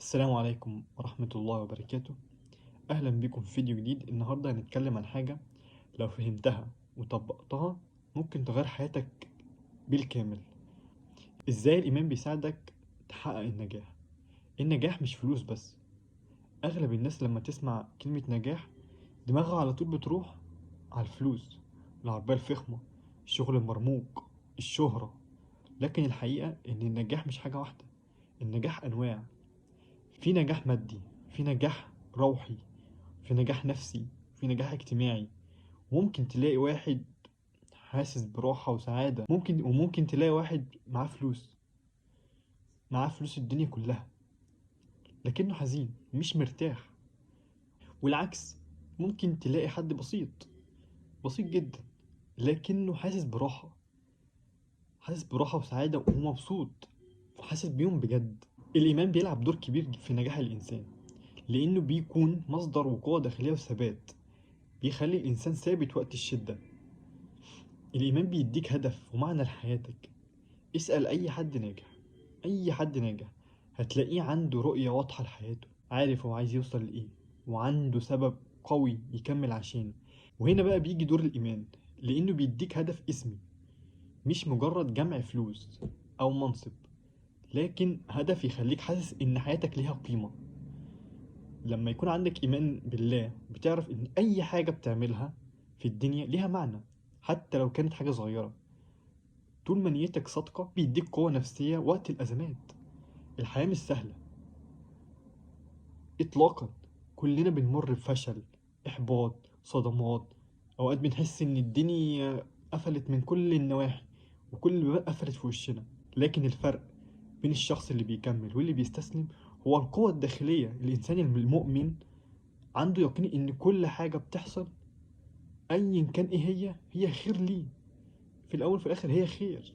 السلام عليكم ورحمة الله وبركاته. أهلا بكم في فيديو جديد. النهاردة هنتكلم عن حاجة لو فهمتها وطبقتها ممكن تغير حياتك بالكامل. إزاي الإيمان بيساعدك تحقق النجاح. النجاح مش فلوس بس. أغلب الناس لما تسمع كلمة نجاح دماغها على طول بتروح على الفلوس، العربية الفخمة، الشغل المرموق، الشهرة. لكن الحقيقة إن النجاح مش حاجة واحدة. النجاح أنواع. في نجاح مادي، في نجاح روحي، في نجاح نفسي، في نجاح اجتماعي. ممكن تلاقي واحد حاسس براحة وسعادة، وممكن تلاقي واحد معاه فلوس الدنيا كلها لكنه حزين مش مرتاح. والعكس، ممكن تلاقي حد بسيط جدا لكنه حاسس براحة وسعادة ومبسوط وحاسس بيهم بجد. الإيمان بيلعب دور كبير في نجاح الإنسان، لأنه بيكون مصدر وقوة داخلية وثبات، بيخلي الإنسان ثابت وقت الشدة. الإيمان بيديك هدف ومعنى لحياتك. اسأل أي حد ناجح هتلاقيه عنده رؤية واضحة لحياته، عارف هو عايز يوصل لإيه، وعنده سبب قوي يكمل عشانه. وهنا بقى بيجي دور الإيمان، لأنه بيديك هدف اسمي، مش مجرد جمع فلوس أو منصب، لكن هدف يخليك حاسس إن حياتك ليها قيمة. لما يكون عندك إيمان بالله بتعرف إن أي حاجة بتعملها في الدنيا ليها معنى، حتى لو كانت حاجة صغيرة. طول ما نيتك صادقة بيديك قوة نفسية وقت الأزمات. الحياة مش سهلة إطلاقا، كلنا بنمر بفشل، إحباط، صدمات. أوقات بنحس إن الدنيا قفلت من كل النواحي وكل البيبان قفلت في وشنا. لكن الفرق بين الشخص اللي بيكمل واللي بيستسلم هو القوة الداخلية. الإنسان المؤمن عنده يقين إن كل حاجة بتحصل أيا كان إيه هي خير ليه. في الأول في الآخر هي خير،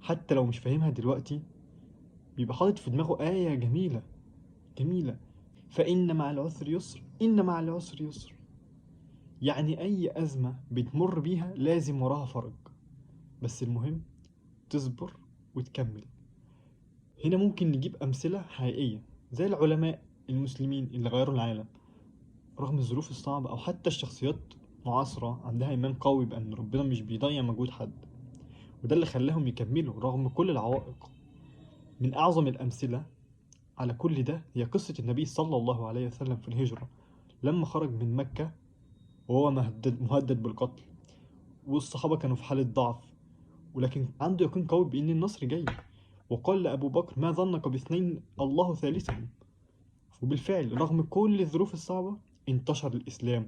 حتى لو مش فاهمها دلوقتي بيبقى حاطط في دماغه آية جميلة: فإن مع العسر يسر، إن مع العسر يسر. يعني أي أزمة بتمر بيها لازم وراها فرج، بس المهم تصبر وتكمل. هنا ممكن نجيب أمثلة حقيقية زي العلماء المسلمين اللي غيروا العالم رغم الظروف الصعبة، أو حتى الشخصيات معاصرة عندها إيمان قوي بأن ربنا مش بيضيع مجهود حد، وده اللي خلاهم يكملوا رغم كل العوائق. من أعظم الأمثلة على كل ده هي قصة النبي صلى الله عليه وسلم في الهجرة، لما خرج من مكة وهو مهدد بالقتل، والصحابة كانوا في حالة ضعف، ولكن عنده يقين قوي بأن النصر جاي. وقال لأبو بكر: ما ظنك باثنين الله ثالثهم. وبالفعل رغم كل الظروف الصعبة انتشر الإسلام،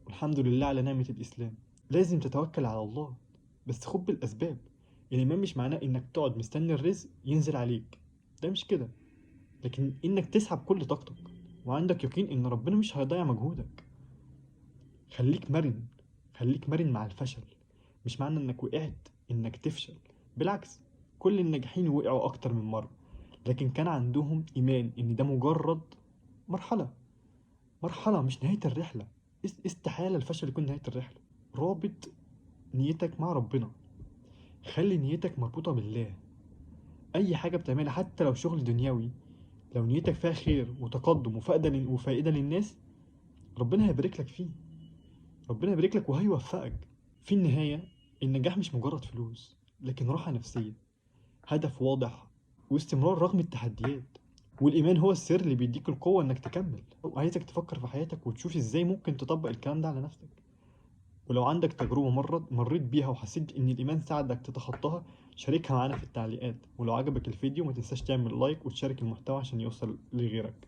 والحمد لله على نعمة الإسلام. لازم تتوكل على الله، بس خد بالأسباب. الإيمان مش معناه إنك تقعد مستني الرزق ينزل عليك، ده مش كده، لكن إنك تسحب كل طاقتك وعندك يقين إن ربنا مش هيضيع مجهودك. خليك مرن، خليك مرن مع الفشل. مش معنى إنك وقعت إنك تفشل، بالعكس، كل الناجحين وقعوا أكتر من مرة، لكن كان عندهم إيمان إن ده مجرد مرحلة مرحلة مش نهاية الرحلة. استحالة الفشل يكون نهاية الرحلة. رابط نيتك مع ربنا، خلي نيتك مربوطة بالله. أي حاجة بتعملها حتى لو شغل دنيوي، لو نيتك فيها خير وتقدم وفائدة للناس، ربنا هيبارك لك فيه، ربنا يبارك لك وهيوفقك. في النهاية النجاح مش مجرد فلوس، لكن راحة نفسية، هدف واضح، واستمرار رغم التحديات. والإيمان هو السر اللي بيديك القوة إنك تكمل. وعايزك تفكر في حياتك وتشوف إزاي ممكن تطبق الكلام ده على نفسك. ولو عندك تجربة مريت بيها وحسيت إن الإيمان ساعدك تتخطاها، شاركها معانا في التعليقات. ولو عجبك الفيديو ما تنساش تعمل لايك وتشارك المحتوى عشان يوصل لغيرك.